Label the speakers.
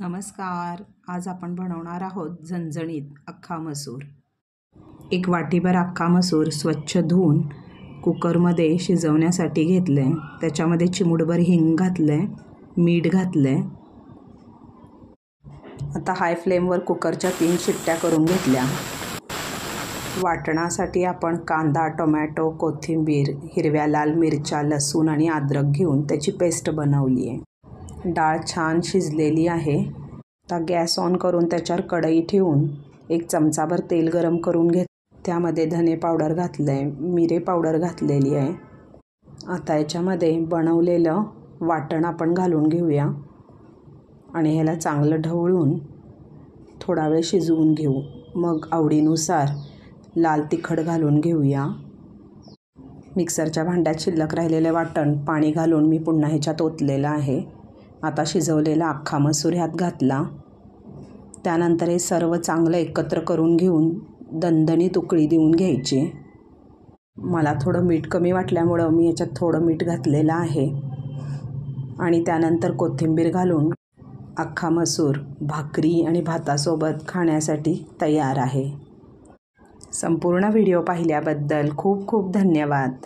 Speaker 1: नमस्कार. आज आपण बनवणार आहोत झणझणीत अख्खा मसूर. एक वाटीभर अख्खा मसूर स्वच्छ धुवून कुकरमध्ये शिजवण्यासाठी घेतले. त्याच्यामध्ये चिमूटभर हिंग घातले, मीठ घातले. आता हाय फ्लेमवर कुकरच्या 3 शिट्ट्या करून घेतल्या. वाटणासाठी आपण कांदा, टोमॅटो, कोथिंबीर, हिरव्या लाल मिरच्या, लसूण आणि अद्रक घेऊन त्याची पेस्ट बनवली आहे. डाळ छान शिजलेली आहे. आता गॅस ऑन करून त्याच्यावर कढई ठेवून 1 चमचाभर तेल गरम करून घेत. त्यामध्ये धने पावडर घातलं आहे, मिरे पावडर घातलेली आहे. आता याच्यामध्ये बनवलेलं वाटण आपण घालून घेऊया आणि ह्याला चांगलं ढवळून थोडा वेळ शिजवून घेऊ. मग आवडीनुसार लाल तिखट घालून घेऊया. मिक्सरच्या भांड्यात शिल्लक राहिलेले वाटण पाणी घालून मी पुन्हा ह्याच्यात ओतलेलं आहे. आता शिजवलेला अख्खा मसूर ह्यात घातला. त्यानंतर हे सर्व चांगलं एकत्र करून घेऊन दणदणीत उकळी देऊन घ्यायची. मला थोडं मीठ कमी वाटल्यामुळं मी ह्याच्यात थोडं मीठ घातलेलं आहे. आणि त्यानंतर कोथिंबीर घालून अख्खा मसूर भाकरी आणि भातासोबत खाण्यासाठी तयार आहे. संपूर्ण व्हिडिओ पाहिल्याबद्दल खूप खूप धन्यवाद.